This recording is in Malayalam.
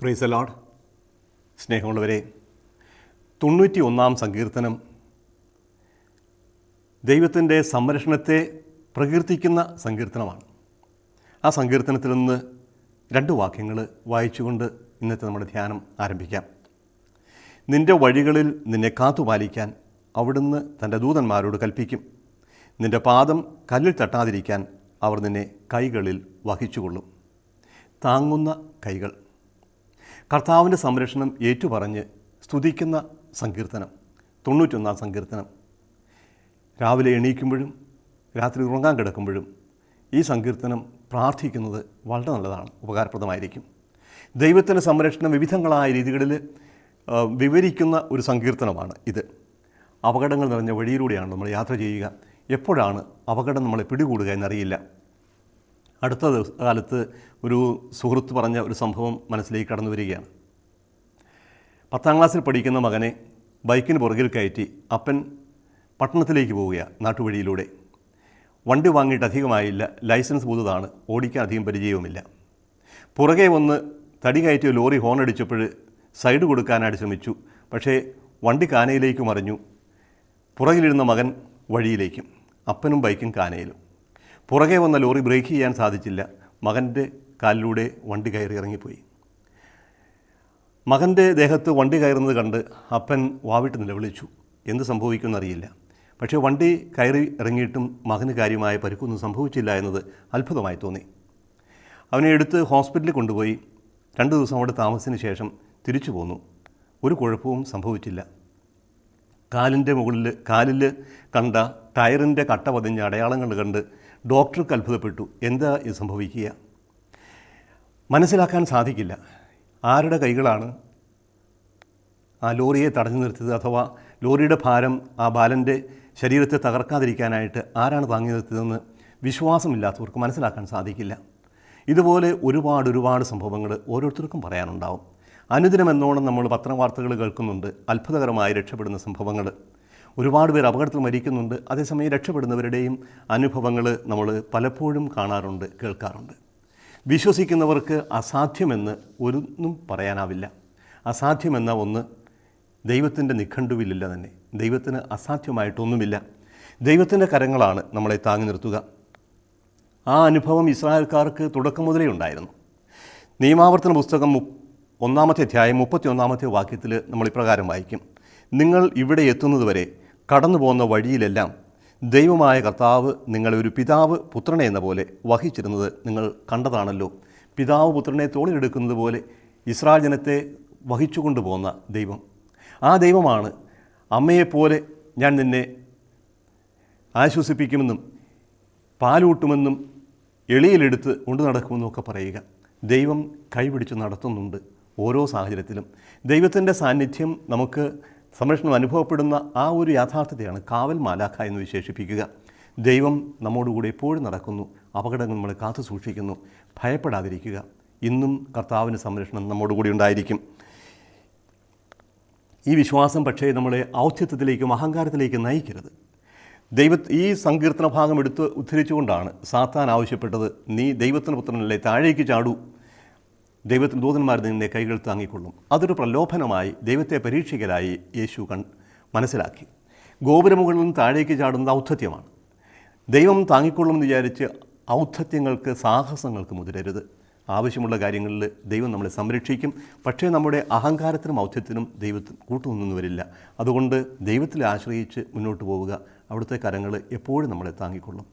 Praise the Lord. സ്നേഹമുള്ളവരെ, 91-ാം സങ്കീർത്തനം ദൈവത്തിൻ്റെ സംരക്ഷണത്തെ പ്രകീർത്തിക്കുന്ന സങ്കീർത്തനമാണ്. ആ സങ്കീർത്തനത്തിൽ നിന്ന് 2 വാക്യങ്ങൾ വായിച്ചുകൊണ്ട് ഇന്നത്തെ നമ്മുടെ ധ്യാനം ആരംഭിക്കാം. നിൻ്റെ വഴികളിൽ നിന്നെ കാത്തുപാലിക്കാൻ അവിടുന്ന് തൻ്റെ ദൂതന്മാരോട് കൽപ്പിക്കും. നിൻ്റെ പാദം കല്ലിൽ തട്ടാതിരിക്കാൻ അവർ നിന്നെ കൈകളിൽ വഹിച്ചുകൊള്ളും. താങ്ങുന്ന കൈകൾ. കർത്താവിൻ്റെ സംരക്ഷണം ഏറ്റുപറഞ്ഞ് സ്തുതിക്കുന്ന സങ്കീർത്തനം 91-ാം സങ്കീർത്തനം. രാവിലെ എണീക്കുമ്പോഴും രാത്രി ഉറങ്ങാൻ കിടക്കുമ്പോഴും ഈ സങ്കീർത്തനം പ്രാർത്ഥിക്കുന്നത് വളരെ നല്ലതാണ്, ഉപകാരപ്രദമായിരിക്കും. ദൈവത്തിൻ്റെ സംരക്ഷണം വിവിധങ്ങളായ രീതികളിൽ വിവരിക്കുന്ന ഒരു സങ്കീർത്തനമാണ് ഇത്. അപകടങ്ങൾ നിറഞ്ഞ വഴിയിലൂടെയാണ് നമ്മൾ യാത്ര ചെയ്യുക. എപ്പോഴാണ് അപകടം നമ്മളെ പിടികൂടുക എന്നറിയില്ല. അടുത്ത കാലത്ത് ഒരു സുഹൃത്ത് പറഞ്ഞ ഒരു സംഭവം മനസ്സിലേക്ക് കടന്നു വരികയാണ്. 10ാം ക്ലാസ്സിൽ പഠിക്കുന്ന മകനെ ബൈക്കിന് പുറകിൽ കയറ്റി അപ്പൻ പട്ടണത്തിലേക്ക് പോവുകയാണ്. നാട്ടുവഴിയിലൂടെ വണ്ടി വാങ്ങിയിട്ട് അധികമായില്ല, ലൈസൻസ് പുതുതാണ്, ഓടിക്കാൻ അധികം പരിചയവുമില്ല. പുറകെ വന്ന് തടി കയറ്റിയ ലോറി ഹോൺ അടിച്ചപ്പോൾ സൈഡ് കൊടുക്കാനായിട്ട് ശ്രമിച്ചു. പക്ഷേ വണ്ടി കാനയിലേക്ക് മറിഞ്ഞു. പുറകിലിരുന്ന മകൻ വഴിയിലേക്കും, അപ്പനും ബൈക്കും കാനയിലും. പുറകെ വന്ന ലോറി ബ്രേക്ക് ചെയ്യാൻ സാധിച്ചില്ല. മകൻ്റെ കാലിലൂടെ വണ്ടി കയറി ഇറങ്ങിപ്പോയി. മകൻ്റെ ദേഹത്ത് വണ്ടി കയറുന്നത് കണ്ട് അപ്പൻ വാവിട്ട് നിലവിളിച്ചു. എന്ത് സംഭവിക്കുമെന്നറിയില്ല. പക്ഷേ വണ്ടി കയറി ഇറങ്ങിയിട്ടും മകന് കാര്യമായ പരിക്കൊന്നും സംഭവിച്ചില്ല എന്നത് അത്ഭുതമായി തോന്നി. അവനെ എടുത്ത് ഹോസ്പിറ്റലിൽ കൊണ്ടുപോയി 2 ദിവസം അവിടെ താമസത്തിന് ശേഷം തിരിച്ചു പോന്നു. ഒരു കുഴപ്പവും സംഭവിച്ചില്ല. കാലിൽ കണ്ട ടയറിൻ്റെ കട്ട പതിഞ്ഞ അടയാളങ്ങൾ കണ്ട് ഡോക്ടർക്ക് അത്ഭുതപ്പെട്ടു. എന്താ ഇത് സംഭവിക്കുക? മനസ്സിലാക്കാൻ സാധിക്കില്ല. ആരുടെ കൈകളാണ് ആ ലോറിയെ തടഞ്ഞു നിർത്തിയത്, അഥവാ ലോറിയുടെ ഭാരം ആ ബാലൻ്റെ ശരീരത്തെ തകർക്കാതിരിക്കാനായിട്ട് ആരാണ് താങ്ങി നിർത്തിയതെന്ന് വിശ്വാസമില്ലാത്തവർക്ക് മനസ്സിലാക്കാൻ സാധിക്കില്ല. ഇതുപോലെ ഒരുപാട് സംഭവങ്ങൾ ഓരോരുത്തർക്കും പറയാനുണ്ടാവും. അനുദിനമെന്നോണം നമ്മൾ പത്രവാർത്തകൾ കേൾക്കുന്നുണ്ട്. അത്ഭുതകരമായി രക്ഷപ്പെടുന്ന സംഭവങ്ങൾ. ഒരുപാട് പേർ അപകടത്തിൽ മരിക്കുന്നുണ്ട്. അതേസമയം രക്ഷപ്പെടുന്നവരുടെയും അനുഭവങ്ങൾ നമ്മൾ പലപ്പോഴും കാണാറുണ്ട്, കേൾക്കാറുണ്ട്. വിശ്വസിക്കുന്നവർക്ക് അസാധ്യമെന്ന് ഒന്നും പറയാനാവില്ല. അസാധ്യമെന്ന ഒന്ന് ദൈവത്തിൻ്റെ നിഘണ്ടുവിലില്ല തന്നെ. ദൈവത്തിന് അസാധ്യമായിട്ടൊന്നുമില്ല. ദൈവത്തിൻ്റെ കരങ്ങളാണ് നമ്മളെ താങ്ങി നിർത്തുക. ആ അനുഭവം ഇസ്രായേൽക്കാർക്ക് തുടക്കം മുതലേ ഉണ്ടായിരുന്നു. നിയമാവർത്തന പുസ്തകം 1-ാമത്തെ അധ്യായം 31-ാമത്തെ വാക്യത്തിൽ നമ്മൾ ഇപ്രകാരം വായിക്കും: നിങ്ങൾ ഇവിടെ എത്തുന്നതുവരെ കടന്നു പോകുന്ന വഴിയിലെല്ലാം ദൈവമായ കർത്താവ് നിങ്ങളെ ഒരു പിതാവ് പുത്രനെ എന്ന പോലെ വഹിച്ചിരുന്നത് നിങ്ങൾ കണ്ടതാണല്ലോ. പിതാവ് പുത്രനെ തോളിലെടുക്കുന്നത് പോലെ ഇസ്രായേൽ ജനത്തെ വഹിച്ചുകൊണ്ട് പോകുന്ന ദൈവം. ആ ദൈവമാണ് അമ്മയെപ്പോലെ ഞാൻ നിന്നെ ആശ്വസിപ്പിക്കുമെന്നും പാലൂട്ടുമെന്നും എളിയിലെടുത്ത് കൊണ്ടു നടക്കുമെന്നും ഒക്കെ പറയുക. ദൈവം കൈപിടിച്ച് നടത്തുന്നുണ്ട് ഓരോ സാഹചര്യത്തിലും. ദൈവത്തിൻ്റെ സാന്നിധ്യം നമുക്ക് സംരക്ഷണം അനുഭവപ്പെടുന്ന ആ ഒരു യാഥാർത്ഥ്യത്തെയാണ് കാവൽ മാലാഖ എന്ന് വിശേഷിപ്പിക്കുക. ദൈവം നമ്മോടുകൂടി എപ്പോഴും നടക്കുന്നു. അപകടങ്ങൾ നമ്മളെ കാത്തു സൂക്ഷിക്കുന്നു. ഭയപ്പെടാതിരിക്കുക. ഇന്നും കർത്താവിൻ്റെ സംരക്ഷണം നമ്മോടുകൂടി ഉണ്ടായിരിക്കും. ഈ വിശ്വാസം പക്ഷേ നമ്മളെ ഔദ്ധ്യത്വത്തിലേക്കും അഹങ്കാരത്തിലേക്കും നയിക്കരുത്. ഈ സങ്കീർത്തന ഭാഗം എടുത്ത് ഉദ്ധരിച്ചുകൊണ്ടാണ് സാത്താൻ ആവശ്യപ്പെട്ടത്, നീ ദൈവത്തിൻ്റെ പുത്രനല്ലേ, താഴേക്ക് ചാടൂ, ദൈവത്തിന് ദൂതന്മാർ നിന്നെ കൈകൾ താങ്ങിക്കൊള്ളും. അതൊരു പ്രലോഭനമായി, ദൈവത്തെ പരീക്ഷിക്കലായി യേശു മനസ്സിലാക്കി. ഗോപുരമുകളിൽ നിന്ന് താഴേക്ക് ചാടുന്നത് ഔദ്ധത്യമാണ്. ദൈവം താങ്ങിക്കൊള്ളുമെന്ന് വിചാരിച്ച് ഔദ്ധത്യങ്ങൾക്ക്, സാഹസങ്ങൾക്ക് മുതിരരുത്. ആവശ്യമുള്ള കാര്യങ്ങളിൽ ദൈവം നമ്മളെ സംരക്ഷിക്കും. പക്ഷേ നമ്മുടെ അഹങ്കാരത്തിനും ഔദ്ധത്യത്തിനും ദൈവത്തിന് കൂട്ടുനിന്നു വരില്ല. അതുകൊണ്ട് ദൈവത്തിൽ ആശ്രയിച്ച് മുന്നോട്ട് പോവുക. അവിടുത്തെ കരങ്ങൾ എപ്പോഴും നമ്മളെ താങ്ങിക്കൊള്ളും.